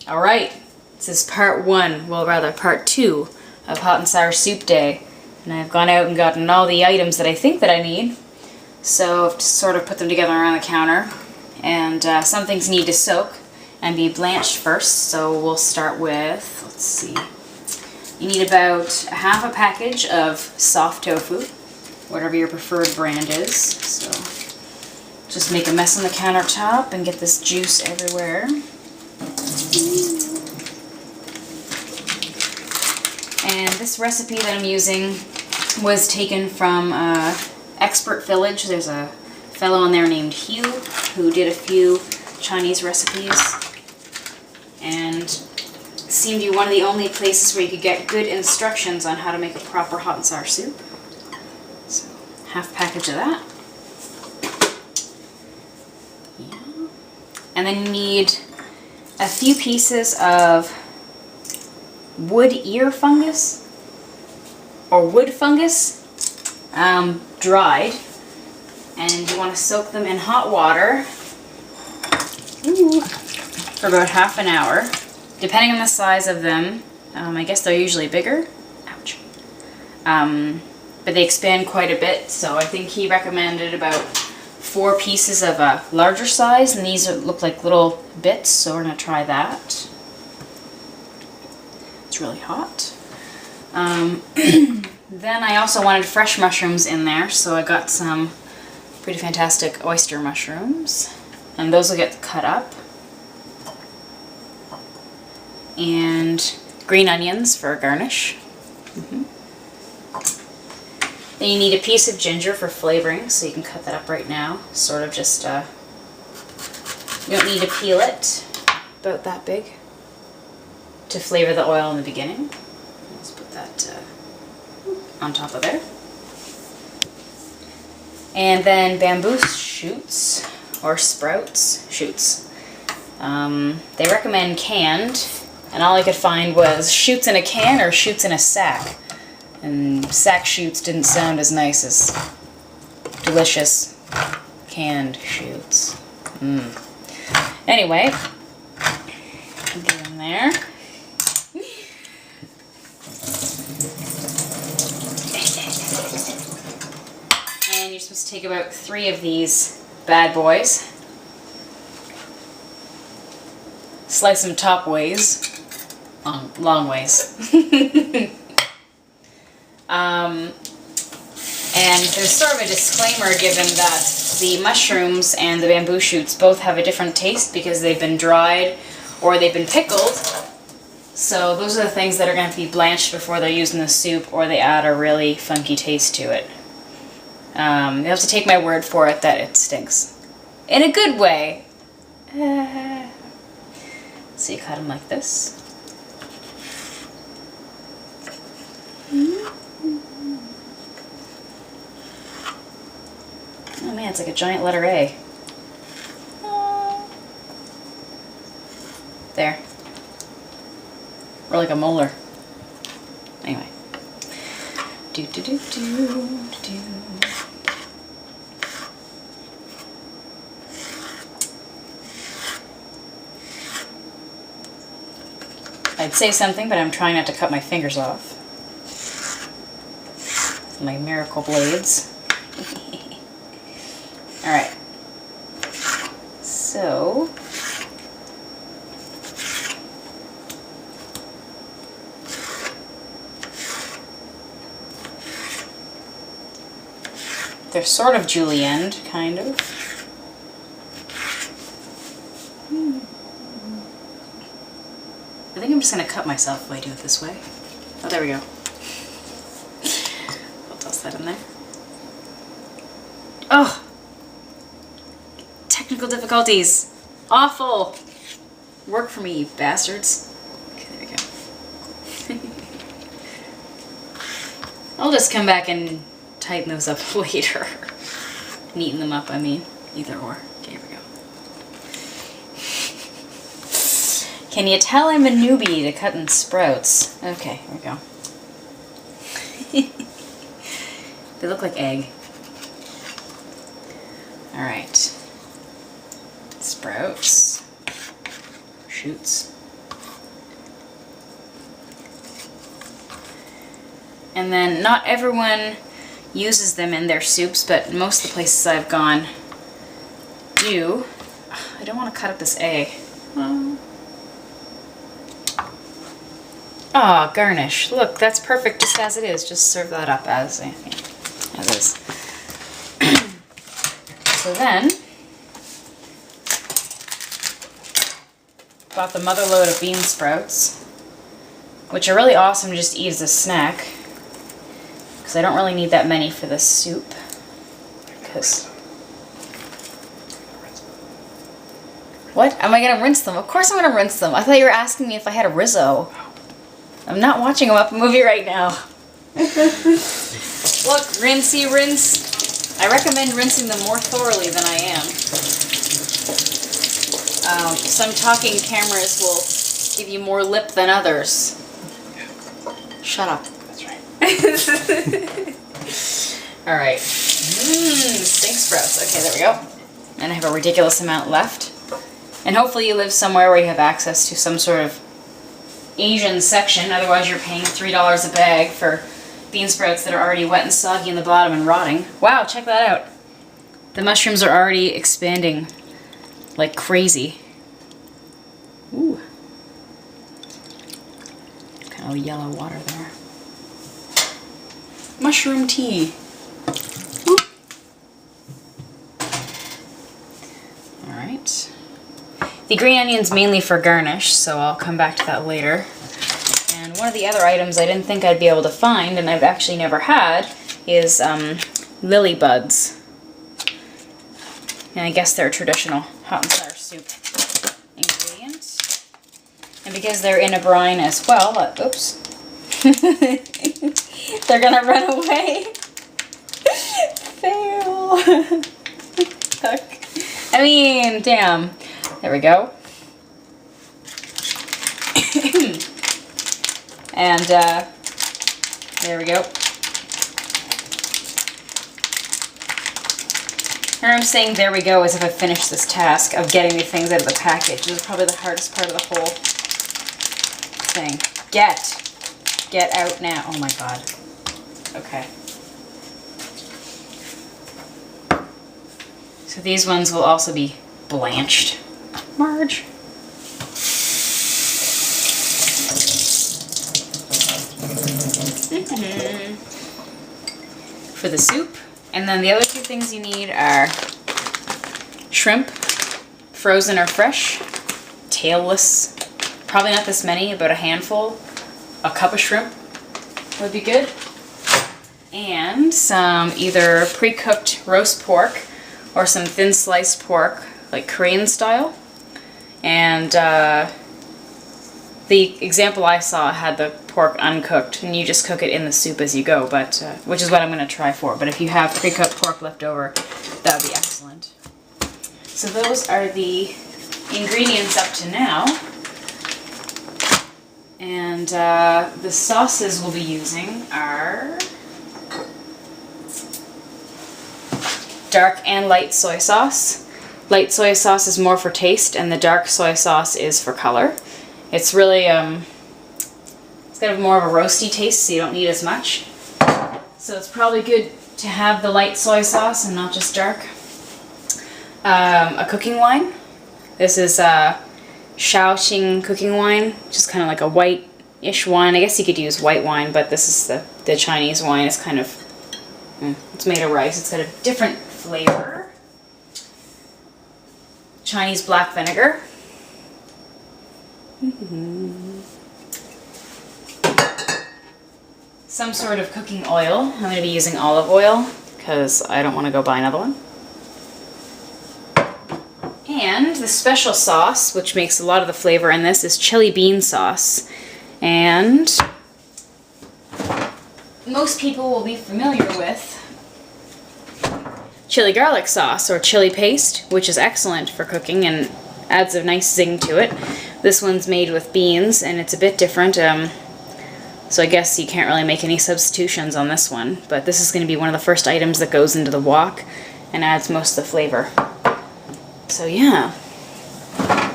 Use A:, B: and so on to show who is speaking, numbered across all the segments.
A: Alright, this is part one, well rather part two of Hot and Sour Soup Day. And I've gone out and gotten all the items that I think that I need. So I've just sort of put them together around the counter. And some things need to soak and be blanched first. So we'll start with, let's see. You need about half a package of soft tofu, whatever your preferred brand is. So just make a mess on the countertop and get this juice everywhere. And this recipe that I'm using was taken from Expert Village. There's a fellow on there named Hiu who did a few Chinese recipes, and seemed to be one of the only places where you could get good instructions on how to make a proper hot and sour soup. So, half package of that. Yeah. And then you need a few pieces of wood ear fungus, or wood fungus, dried, and you want to soak them in hot water for about half an hour, depending on the size of them. I guess they're usually bigger. Ouch. But they expand quite a bit, so I think he recommended about 4 pieces of a larger size, and these look like little bits, so we're going to try that. It's really hot. Then I also wanted fresh mushrooms in there, so I got some pretty fantastic oyster mushrooms, and those will get cut up. And green onions for a garnish. Then you need a piece of ginger for flavoring, so you can cut that up right now. Sort of just, you don't need to peel it, about that big, to flavor the oil in the beginning. Let's put that on top of there. And then bamboo shoots, or sprouts, shoots. They recommend canned, and all I could find was shoots in a can or shoots in a sack. And sack shoots didn't sound as nice as delicious canned shoots. Anyway, get them there. And you're supposed to take about 3 of these bad boys. Slice them top ways. Long ways. And there's sort of a disclaimer given that the mushrooms and the bamboo shoots both have a different taste because they've been dried or they've been pickled. So those are the things that are going to be blanched before they're used in the soup, or they add a really funky taste to it. You have to take my word for it that it stinks. In a good way. So you cut them like this. Oh man, it's like a giant letter A. There. Or like a molar. Anyway. I'd say something, but I'm trying not to cut my fingers off. My miracle blades. Alright. So they're sort of julienned, kind of. I think I'm just going to cut myself if I do it this way. Oh, there we go. I'll toss that in there. Oh! Technical difficulties! Awful! Work for me, you bastards. Okay, there we go. I'll just come back and tighten those up later. Neaten them up, I mean. Either or. Okay, here we go. Can you tell I'm a newbie to cutting sprouts? Okay, here we go. They look like egg. Alright. Sprouts. Shoots. And then not everyone uses them in their soups, but most of the places I've gone do. I don't want to cut up this egg. Ah, garnish. Look, that's perfect just as it is. Just serve that up as is. So then, bought the mother load of bean sprouts, which are really awesome to just eat as a snack, because I don't really need that many for this soup. What? Am I going to rinse them? Of course I'm going to rinse them. I thought you were asking me if I had a Rizzo. I'm not watching a Muppet movie right now. Look, rinsey rinse. I recommend rinsing them more thoroughly than I am. Some talking cameras will give you more lip than others. Shut up.
B: That's right.
A: Alright. Stink sprouts. Okay, there we go. And I have a ridiculous amount left. And hopefully you live somewhere where you have access to some sort of Asian section, otherwise you're paying $3 a bag for bean sprouts that are already wet and soggy in the bottom and rotting. Wow, check that out. The mushrooms are already expanding like crazy. Ooh. Kind of yellow water there. Mushroom tea. Alright. The green onion's mainly for garnish, so I'll come back to that later. And one of the other items I didn't think I'd be able to find, and I've actually never had, is lily buds. And I guess they're a traditional hot and sour soup ingredient. And because they're in a brine as well, oops, they're gonna run away. Fail. I mean, damn. There we go. And there we go. And I'm saying there we go as if I finished this task of getting the things out of the package. This is probably the hardest part of the whole thing. Get out now. Oh my god. Okay. So these ones will also be blanched. Marge. For the soup. And then the other two things you need are shrimp, frozen or fresh, tailless. Probably not this many, about a handful. A cup of shrimp would be good. And some either pre-cooked roast pork or some thin sliced pork, like Korean style. And the example I saw had the pork uncooked, and you just cook it in the soup as you go, but which is what I'm going to try for. But if you have pre-cooked pork left over, that would be excellent. So those are the ingredients up to now. And the sauces we'll be using are dark and light soy sauce. Light soy sauce is more for taste, and the dark soy sauce is for color. It's really, it's got more of a roasty taste, so you don't need as much. So it's probably good to have the light soy sauce and not just dark. A cooking wine. This is Shaoxing cooking wine, which is kind of like a white-ish wine. I guess you could use white wine, but this is the Chinese wine. It's kind of, it's made of rice. It's got a different flavor. Chinese black vinegar. Some sort of cooking oil. I'm going to be using olive oil because I don't want to go buy another one. And the special sauce, which makes a lot of the flavor in this, is chili bean sauce. And most people will be familiar with chili garlic sauce or chili paste, which is excellent for cooking and adds a nice zing to it. This one's made with beans, and it's a bit different, so I guess you can't really make any substitutions on this one, but this is going to be one of the first items that goes into the wok and adds most of the flavor. So yeah,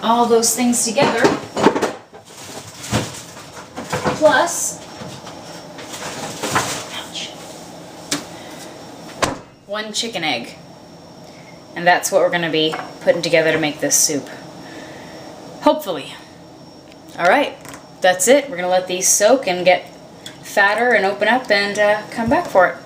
A: all those things together, plus 1 chicken egg. And that's what we're going to be putting together to make this soup. Hopefully. Alright, that's it. We're going to let these soak and get fatter and open up and come back for it.